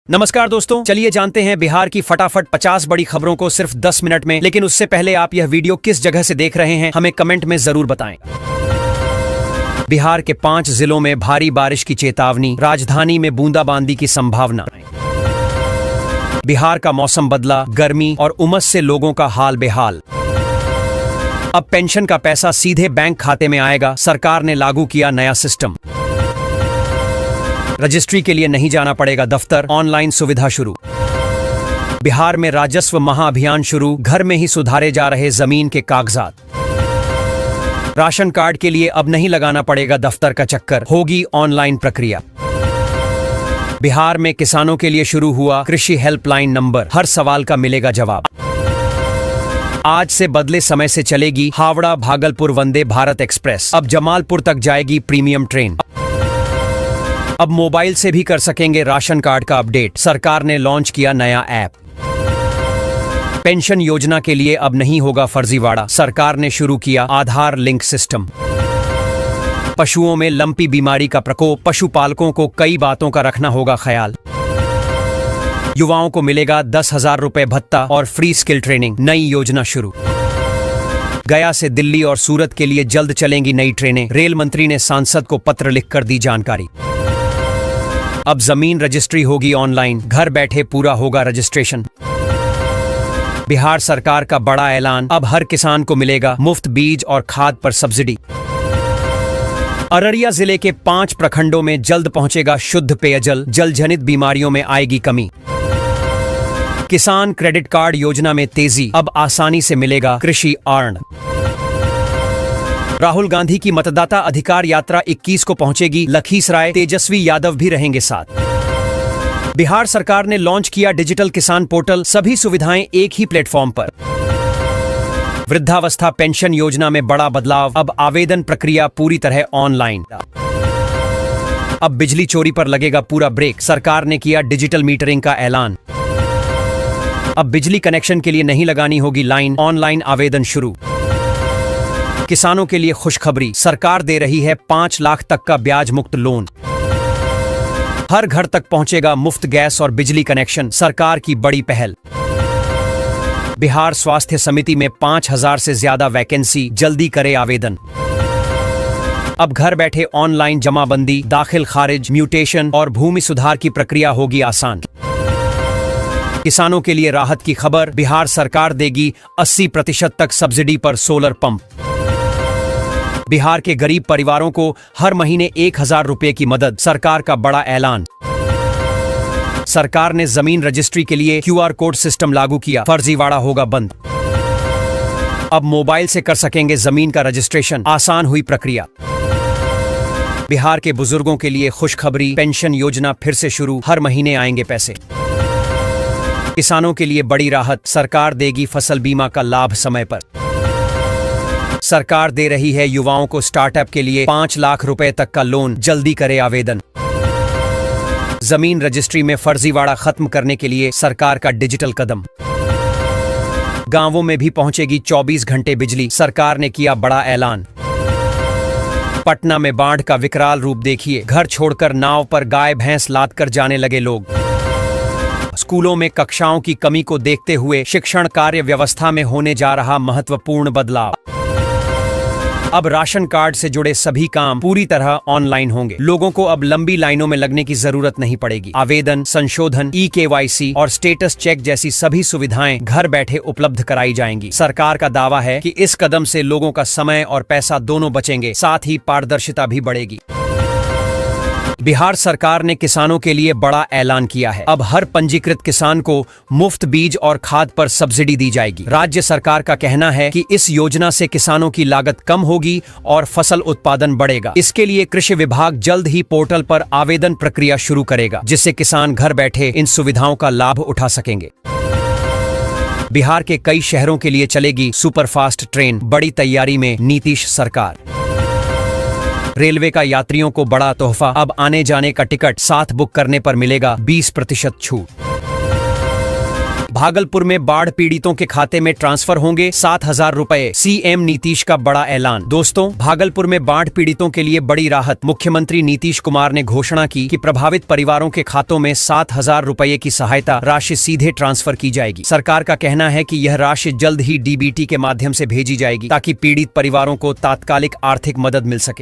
नमस्कार दोस्तों, चलिए जानते हैं बिहार की फटाफट 50 बड़ी खबरों को सिर्फ 10 मिनट में। लेकिन उससे पहले आप यह वीडियो किस जगह से देख रहे हैं हमें कमेंट में जरूर बताएं। बिहार के 5 जिलों में भारी बारिश की चेतावनी, राजधानी में बूंदाबांदी की संभावना। बिहार का मौसम बदला, गर्मी और उमस से लोगों का हाल बेहाल। अब पेंशन का पैसा सीधे बैंक खाते में आएगा, सरकार ने लागू किया नया सिस्टम। रजिस्ट्री के लिए नहीं जाना पड़ेगा दफ्तर, ऑनलाइन सुविधा शुरू। बिहार में राजस्व महाअभियान शुरू, घर में ही सुधारे जा रहे जमीन के कागजात। राशन कार्ड के लिए अब नहीं लगाना पड़ेगा दफ्तर का चक्कर, होगी ऑनलाइन प्रक्रिया। बिहार में किसानों के लिए शुरू हुआ कृषि हेल्पलाइन नंबर, हर सवाल का मिलेगा जवाब। आज से बदले समय से चलेगी हावड़ा भागलपुर वंदे भारत एक्सप्रेस, अब जमालपुर तक जाएगी प्रीमियम ट्रेन। अब मोबाइल से भी कर सकेंगे राशन कार्ड का अपडेट, सरकार ने लॉन्च किया नया ऐप। पेंशन योजना के लिए अब नहीं होगा फर्जीवाड़ा, सरकार ने शुरू किया आधार लिंक सिस्टम। पशुओं में लंपी बीमारी का प्रकोप, पशुपालकों को कई बातों का रखना होगा ख्याल। युवाओं को मिलेगा 10,000 रुपए भत्ता और फ्री स्किल ट्रेनिंग, नई योजना शुरू। गया से दिल्ली और सूरत के लिए जल्द चलेंगी नई ट्रेनें, रेल मंत्री ने सांसद को पत्र लिखकर दी जानकारी। अब जमीन रजिस्ट्री होगी ऑनलाइन, घर बैठे पूरा होगा रजिस्ट्रेशन। बिहार सरकार का बड़ा ऐलान, अब हर किसान को मिलेगा मुफ्त बीज और खाद पर सब्सिडी। अररिया जिले के 5 प्रखंडों में जल्द पहुंचेगा शुद्ध पेयजल, जल जनित बीमारियों में आएगी कमी। किसान क्रेडिट कार्ड योजना में तेजी, अब आसानी से मिलेगा कृषि ऋण। राहुल गांधी की मतदाता अधिकार यात्रा 21 को पहुंचेगी लखीसराय, तेजस्वी यादव भी रहेंगे साथ। बिहार सरकार ने लॉन्च किया डिजिटल किसान पोर्टल, सभी सुविधाएं एक ही प्लेटफॉर्म पर। वृद्धावस्था पेंशन योजना में बड़ा बदलाव, अब आवेदन प्रक्रिया पूरी तरह ऑनलाइन। अब बिजली चोरी पर लगेगा पूरा ब्रेक, सरकार ने किया डिजिटल मीटरिंग का ऐलान। अब बिजली कनेक्शन के लिए नहीं लगानी होगी लाइन, ऑनलाइन आवेदन शुरू। किसानों के लिए खुशखबरी, सरकार दे रही है 5 लाख तक का ब्याज मुक्त लोन। हर घर तक पहुंचेगा मुफ्त गैस और बिजली कनेक्शन, सरकार की बड़ी पहल। बिहार स्वास्थ्य समिति में 5,000 से ज्यादा वैकेंसी, जल्दी करे आवेदन। अब घर बैठे ऑनलाइन जमाबंदी, दाखिल खारिज, म्यूटेशन और भूमि सुधार की प्रक्रिया होगी आसान। किसानों के लिए राहत की खबर, बिहार सरकार देगी 80% तक सब्सिडी पर सोलर पंप। बिहार के गरीब परिवारों को हर महीने 1,000 रुपए की मदद, सरकार का बड़ा ऐलान। सरकार ने जमीन रजिस्ट्री के लिए QR कोड सिस्टम लागू किया, फर्जीवाड़ा होगा बंद। अब मोबाइल से कर सकेंगे जमीन का रजिस्ट्रेशन, आसान हुई प्रक्रिया। बिहार के बुजुर्गों के लिए खुशखबरी, पेंशन योजना फिर से शुरू, हर महीने आएंगे पैसे। किसानों के लिए बड़ी राहत, सरकार देगी फसल बीमा का लाभ समय पर। सरकार दे रही है युवाओं को स्टार्टअप के लिए 5 लाख रुपए तक का लोन, जल्दी करे आवेदन। जमीन रजिस्ट्री में फर्जीवाड़ा खत्म करने के लिए सरकार का डिजिटल कदम। गांवों में भी पहुंचेगी 24 घंटे बिजली, सरकार ने किया बड़ा ऐलान। पटना में बाढ़ का विकराल रूप देखिए, घर छोड़कर नाव पर गाय भैंस लाद कर जाने लगे लोग। स्कूलों में कक्षाओं की कमी को देखते हुए शिक्षण कार्य व्यवस्था में होने जा रहा महत्वपूर्ण बदलाव। अब राशन कार्ड से जुड़े सभी काम पूरी तरह ऑनलाइन होंगे, लोगों को अब लंबी लाइनों में लगने की जरूरत नहीं पड़ेगी। आवेदन, संशोधन, eKYC और स्टेटस चेक जैसी सभी सुविधाएं घर बैठे उपलब्ध कराई जाएंगी। सरकार का दावा है कि इस कदम से लोगों का समय और पैसा दोनों बचेंगे, साथ ही पारदर्शिता भी बढ़ेगी। बिहार सरकार ने किसानों के लिए बड़ा ऐलान किया है, अब हर पंजीकृत किसान को मुफ्त बीज और खाद पर सब्सिडी दी जाएगी। राज्य सरकार का कहना है कि इस योजना से किसानों की लागत कम होगी और फसल उत्पादन बढ़ेगा। इसके लिए कृषि विभाग जल्द ही पोर्टल पर आवेदन प्रक्रिया शुरू करेगा, जिससे किसान घर बैठे इन सुविधाओं का लाभ उठा सकेंगे। बिहार के कई शहरों के लिए चलेगी सुपरफास्ट ट्रेन, बड़ी तैयारी में नीतीश सरकार। रेलवे का यात्रियों को बड़ा तोहफा, अब आने जाने का टिकट साथ बुक करने पर मिलेगा 20% छूट। भागलपुर में बाढ़ पीड़ितों के खाते में ट्रांसफर होंगे 7,000 रुपए, सीएम नीतीश का बड़ा ऐलान। दोस्तों, भागलपुर में बाढ़ पीड़ितों के लिए बड़ी राहत। मुख्यमंत्री नीतीश कुमार ने घोषणा की कि प्रभावित परिवारों के खातों में 7,000 रुपए की सहायता राशि सीधे ट्रांसफर की जाएगी। सरकार का कहना है कि यह राशि जल्द ही डीबीटी के माध्यम से भेजी जाएगी ताकि पीड़ित परिवारों को तात्कालिक आर्थिक मदद मिल सके।